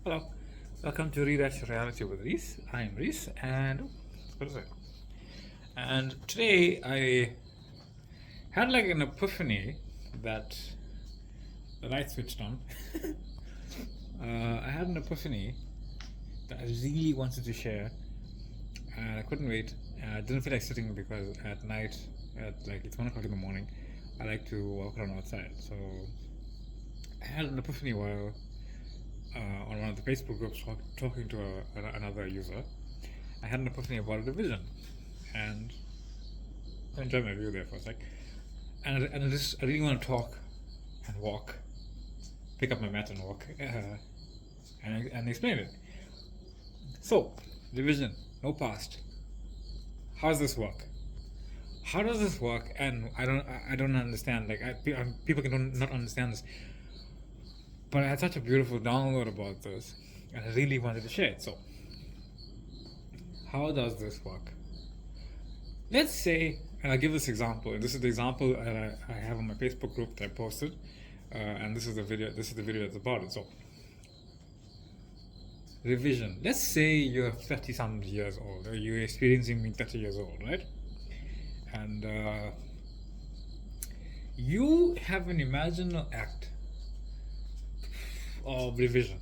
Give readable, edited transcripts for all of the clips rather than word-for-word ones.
Hello, welcome to Rewrite Your Reality with Reese. I am Reese, and what is it? And today I had like an epiphany that the light switched on. I had an epiphany that I really wanted to share, and I couldn't wait. I didn't feel like sitting because at night, it's 1 o'clock in the morning, I like to walk around outside. So I had an epiphany while on one of the Facebook groups talking to another user. I had an epiphany about revision, and I enjoyed my view there for a sec. And I really want to talk and walk, pick up my mat and walk, and explain it. So, revision, no past. How does this work? How does this work? And I don't understand. People can not understand this. But I had such a beautiful download about this, and I really wanted to share it. So, how does this work? Let's say, and I'll give this example. And this is the example that I have on my Facebook group that I posted, and this is the video. This is the video that's about it. So, revision. Let's say you're 30-some years old, or you're experiencing being 30 years old, right? And you have an imaginal act of revision,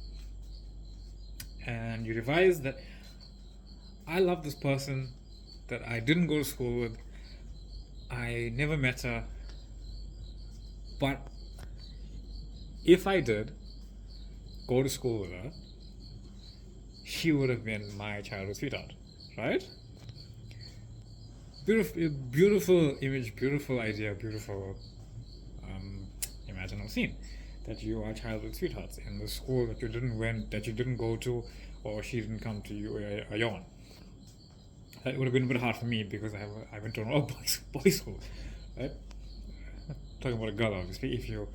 and you revise that I love this person that I didn't go to school with, I never met her, but if I did go to school with her, she would have been my childhood sweetheart, right? Beautiful image, beautiful idea, beautiful imaginal scene. That you are childhood sweethearts in the school that you didn't go to, or she didn't come to you or your own. It would have been a bit hard for me because I went to an all boys school, right? Talking about a girl, obviously. If you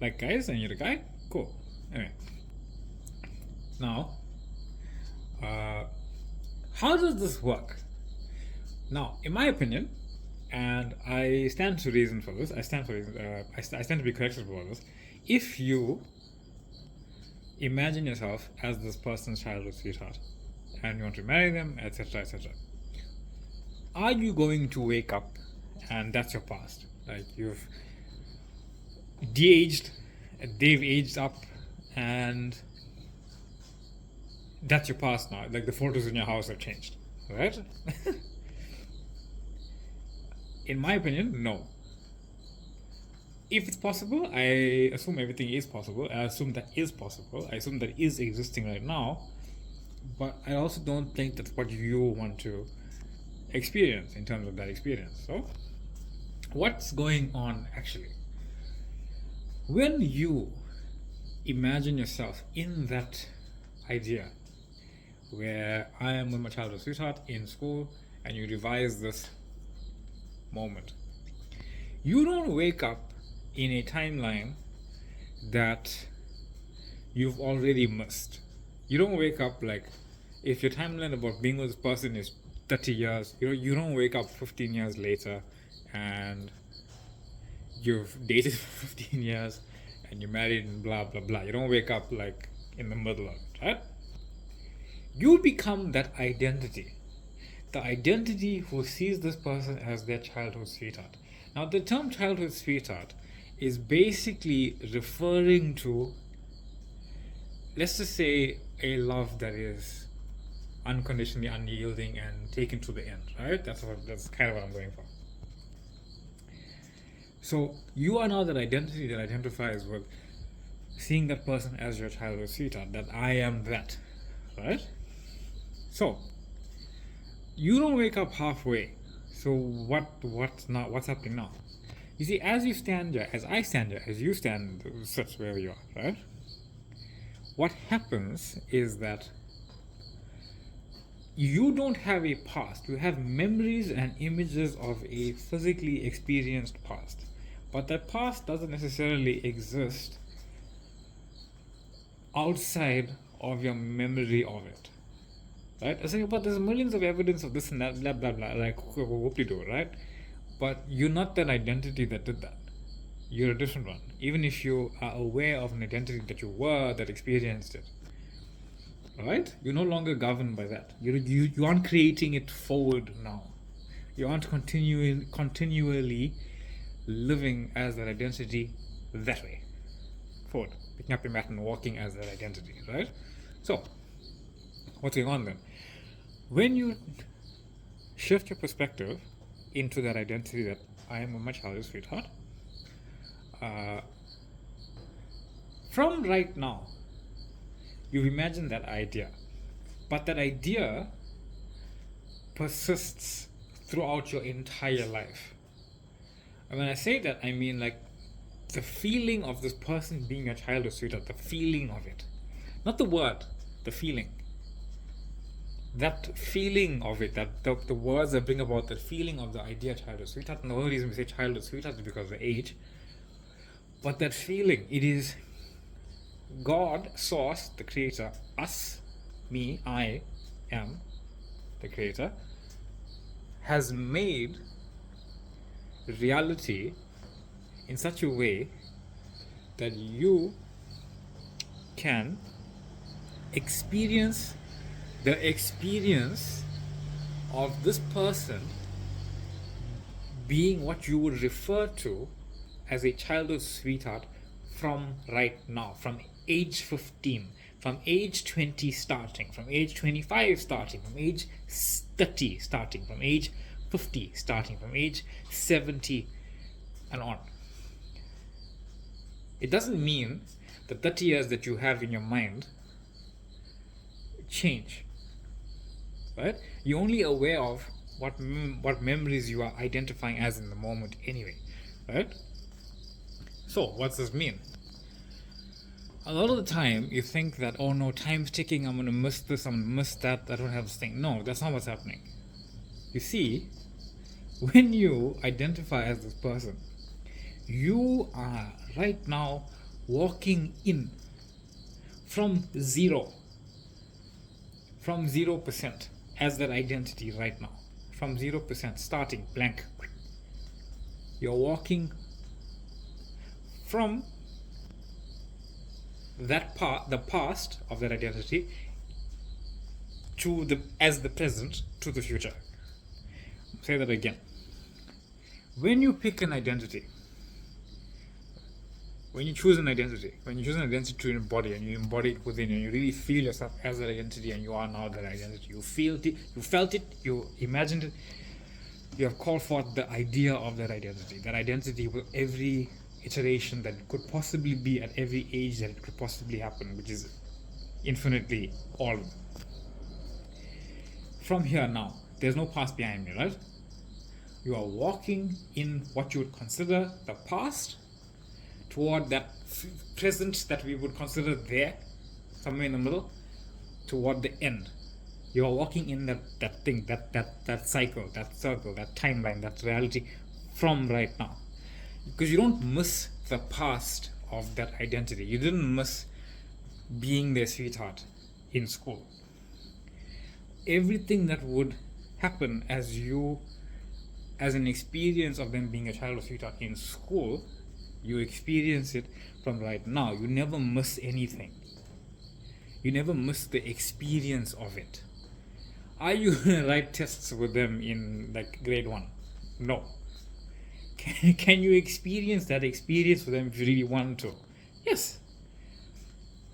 like guys and you're a guy, cool. Anyway, now, how does this work? Now, in my opinion, and I stand to reason for this. I stand to be corrected about this. If you imagine yourself as this person's childhood sweetheart, and you want to marry them, etc., etc., are you going to wake up and that's your past? Like you've de-aged, they've aged up, and that's your past now. Like the photos in your house have changed, right? In my opinion, no. If it's possible, I assume everything is possible. I assume that is possible. I assume that is existing right now. But I also don't think that's what you want to experience in terms of that experience. So, what's going on actually? When you imagine yourself in that idea where I am with my childhood sweetheart in school, and you revise this moment, you don't wake up in a timeline that you've already missed. You don't wake up like, if your timeline about being with this person is 30 years, you don't wake up 15 years later and you've dated for 15 years and you're married and blah blah blah. You don't wake up like in the middle of it, right? You become that identity. The identity who sees this person as their childhood sweetheart. Now, the term childhood sweetheart is basically referring to, let's just say, a love that is unconditionally unyielding and taken to the end, right? That's kind of what I'm going for. So you are now that identity that identifies with seeing that person as your childhood sweetheart, that I am that, right? So you don't wake up halfway. So what's happening now? You see, as you stand here, as I stand here, as you stand, such wherever you are, right? What happens is that you don't have a past. You have memories and images of a physically experienced past. But that past doesn't necessarily exist outside of your memory of it. Right? I say, but there's millions of evidence of this and that, blah blah blah, like whoop-de-doo, right? But you're not that identity that did that. you're a different one. Even if you are aware of an identity that you were that experienced it, right? You're no longer governed by that. You aren't creating it forward now. You aren't continually living as that identity that way forward, picking up your mat and walking as that identity, right? So what's going on then? When you shift your perspective into that identity that I am a much childish sweetheart, from right now, you imagine that idea, but that idea persists throughout your entire life. And when I say that, I mean like the feeling of this person being a childish sweetheart, the feeling of it, not the word, the feeling. That feeling of it, that the words that bring about the feeling of the idea childish sweetheart, and the only reason we say childish sweetheart is because of the age. But that feeling, it is God, Source, the Creator, us, me, I am the Creator, has made reality in such a way that you can experience the experience of this person being what you would refer to as a childhood sweetheart from right now, from age 15, from age 20 starting, from age 25 starting, from age 30 starting, from age 50 starting, from age 70 and on. It doesn't mean the 30 years that you have in your mind change, right? You're only aware of what memories you are identifying as in the moment anyway, right? So what's this mean? A lot of the time you think that, oh no, time's ticking, I'm going to miss this, I'm going to miss that, I don't have this thing. No, that's not what's happening. You see, when you identify as this person, you are right now walking in from 0% as that identity right now. From 0%, starting blank. You're walking from that part, the past of that identity, to as the present to the future. I'll say that again. When you pick an identity, when you choose an identity to embody, and you embody it within, and you really feel yourself as that identity, and you are now that identity. You felt it, you imagined it, you have called forth the idea of that identity with every iteration that it could possibly be at every age that it could possibly happen, which is infinitely all. From here now, there's no past behind me, right? You are walking in what you would consider the past toward that present that we would consider there, somewhere in the middle, toward the end. You are walking in that thing, that cycle, that circle, that timeline, that reality from right now. Because you don't miss the past of that identity. You didn't miss being their sweetheart in school. Everything that would happen as an experience of them being a child of sweetheart in school, you experience it from right now. You never miss anything. You never miss the experience of it. Are you going to write tests with them in like grade 1? No. Can you experience that experience with them if you really want to? Yes.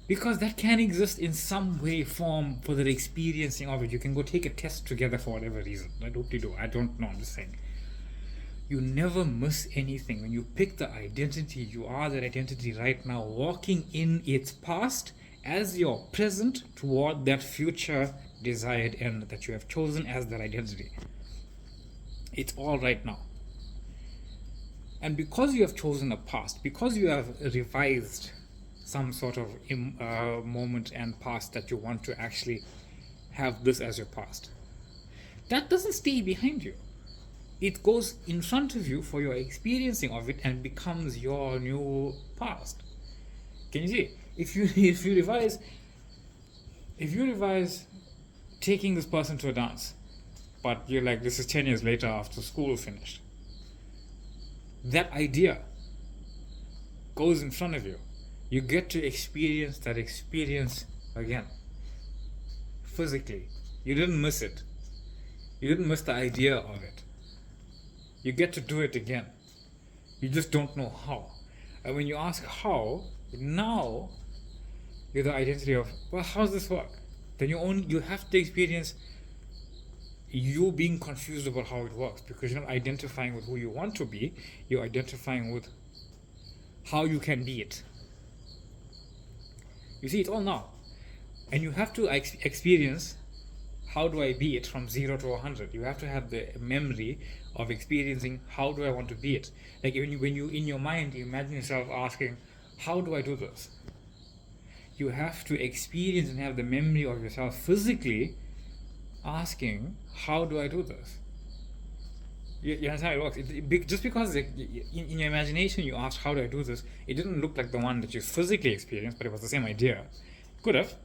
Because that can exist in some way, form, for the experiencing of it. You can go take a test together for whatever reason. I hope you do. I don't know. I'm just saying. You never miss anything. When you pick the identity, you are that identity right now, walking in its past as your present toward that future desired end that you have chosen as that identity. It's all right now. And because you have chosen a past, because you have revised some sort of moment and past that you want to actually have this as your past, that doesn't stay behind you. It goes in front of you for your experiencing of it and becomes your new past. Can you see? If you revise taking this person to a dance, but you're like, this is 10 years later after school finished, that idea goes in front of you. You get to experience that experience again, physically. You didn't miss it. You didn't miss the idea of it. You get to do it again. You just don't know how. And when you ask how, now you're the identity of, well, how does this work? Then you have to experience you being confused about how it works, because you're not identifying with who you want to be, you're identifying with how you can be it. You see, it's all now. And you have to experience, how do I be it from 0 to 100? You have to have the memory of experiencing, how do I want to be it? Like when you in your mind, you imagine yourself asking, how do I do this? You have to experience and have the memory of yourself physically asking, how do I do this? You understand how it works? Just because in your imagination you asked, how do I do this, it didn't look like the one that you physically experienced, but it was the same idea. Could have.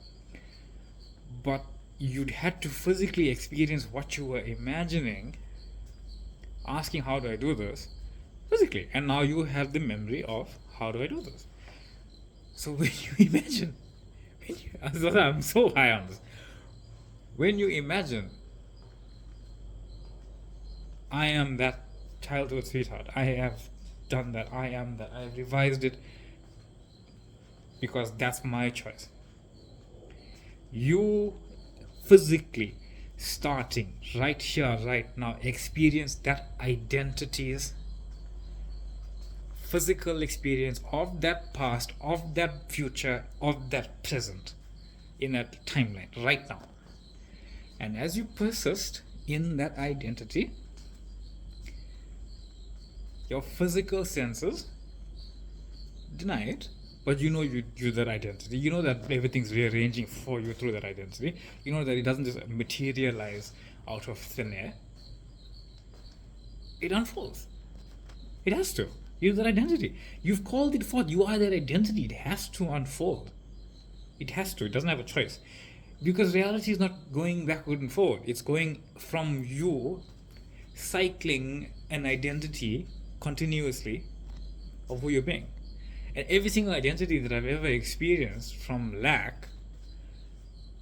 But you'd had to physically experience what you were imagining, asking, how do I do this, physically. And now you have the memory of, how do I do this? So when you imagine, I'm so high on this. When you imagine, I am that childhood sweetheart, I have done that, I am that, I've revised it because that's my choice. You physically starting right here, right now, experience that identity's physical experience of that past, of that future, of that present in that timeline right now. And as you persist in that identity, your physical senses deny it, but you know you're that identity. You know that everything's rearranging for you through that identity. You know that it doesn't just materialize out of thin air. It unfolds. It has to. You're that identity. You've called it forth. You are that identity. It has to unfold. It has to. It doesn't have a choice. Because reality is not going backward and forward. It's going from you cycling an identity continuously of who you're being. And every single identity that I've ever experienced from lack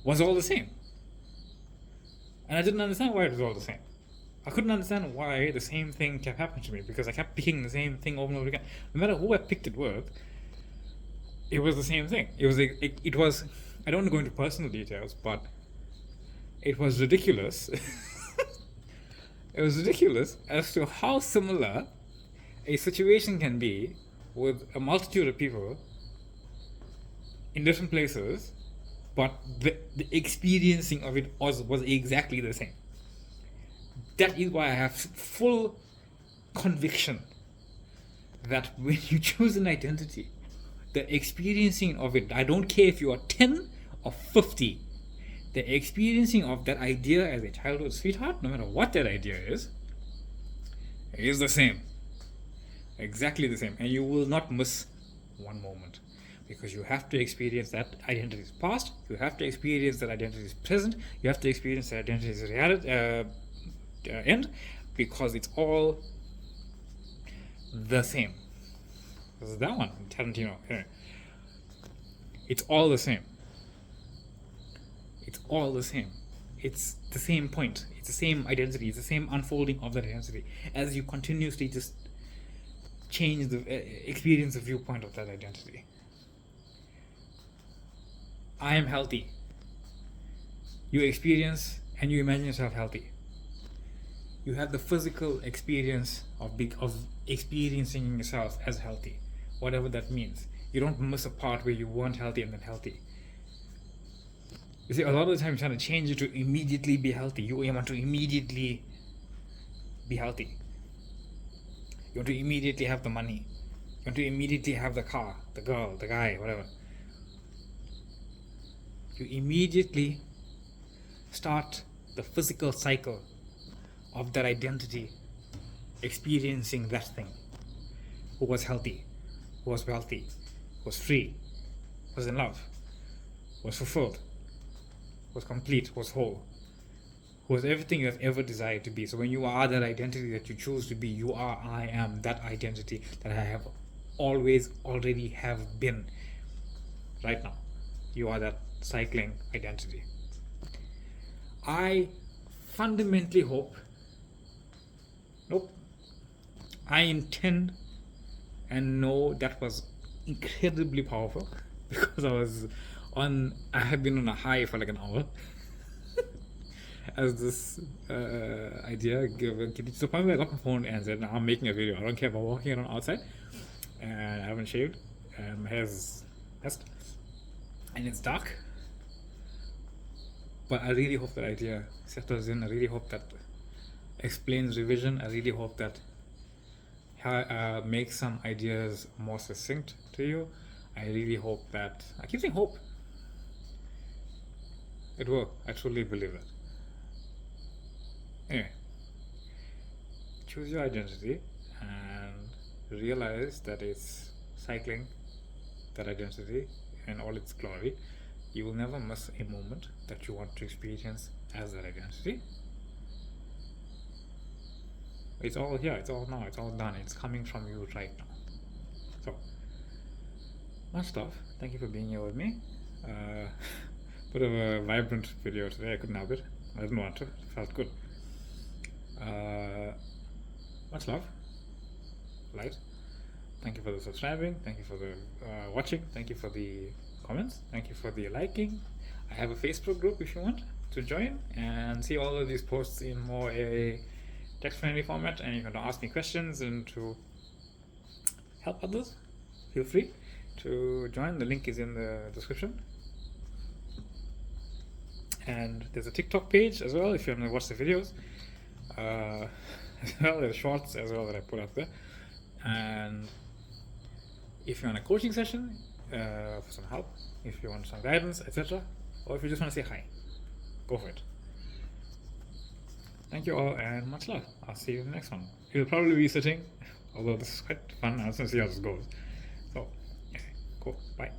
was all the same. And I didn't understand why it was all the same. I couldn't understand why the same thing kept happening to me, because I kept picking the same thing over and over again. No matter who I picked it with, it was the same thing. It was I don't want to go into personal details, but it was ridiculous. It was ridiculous as to how similar a situation can be with a multitude of people in different places, but the experiencing of it was exactly the same. That is why I have full conviction that when you choose an identity, the experiencing of it, I don't care if you are 10 or 50, the experiencing of that idea as a childhood sweetheart, no matter what that idea is the same. Exactly the same. And you will not miss one moment, because you have to experience that identity's past, you have to experience that identity's present, you have to experience that identity's reality, end, because it's all the same. This is that one, Tarantino. Yeah. It's all the same. It's all the same. It's the same point. It's the same identity. It's the same unfolding of that identity as you continuously just change the experience the viewpoint of that identity. I am healthy. You experience and you imagine yourself healthy. You have the physical experience of experiencing yourself as healthy, whatever that means. You don't miss a part where you weren't healthy and then healthy. You see, a lot of the time you're trying to change it to immediately be healthy. You want to immediately be healthy. You want to immediately have the money. You want to immediately have the car, the girl, the guy, whatever. You immediately start the physical cycle of that identity experiencing that thing. Who was healthy, who was wealthy, who was free, was in love, was fulfilled, was complete, was whole, who was everything you have ever desired to be. So when you are that identity that you choose to be, you are, I am that identity that I have always already have been right now. You are that cycling identity. I fundamentally hope, I intend and know that was incredibly powerful because I have been on a high for like an hour as this idea given. So finally I got my phone and said, I'm making a video. I don't care about walking around outside, and I haven't shaved, and my hair's messed, and it's dark. But I really hope that idea settles in. I really hope that explains revision. I really hope that makes some ideas more succinct to you. I really hope that, I keep saying hope, it will. I truly believe that. Anyway, choose your identity and realize that it's cycling that identity in all its glory. You will never miss a moment that you want to experience as that identity. It's all here, it's all now, it's all done, it's coming from you right now. So, much love. Thank you for being here with me. Bit of a vibrant video today. I couldn't help it. I didn't want to. It felt good. Much love. Light. Thank you for the subscribing. Thank you for the watching. Thank you for the comments. Thank you for the liking. I have a Facebook group if you want to join and see all of these posts in more a text-friendly format, and you can ask me questions and to help others. Feel free to join. The link is in the description. And there's a TikTok page as well if you want to watch the videos. As well, there's shorts as well that I put up there. And if you're on a coaching session for some help, if you want some guidance, etc., or if you just want to say hi, go for it. Thank you all and much love. I'll see you in the next one. You'll probably be sitting, although this is quite fun. I just want to see how this goes. So, yeah, cool. Bye.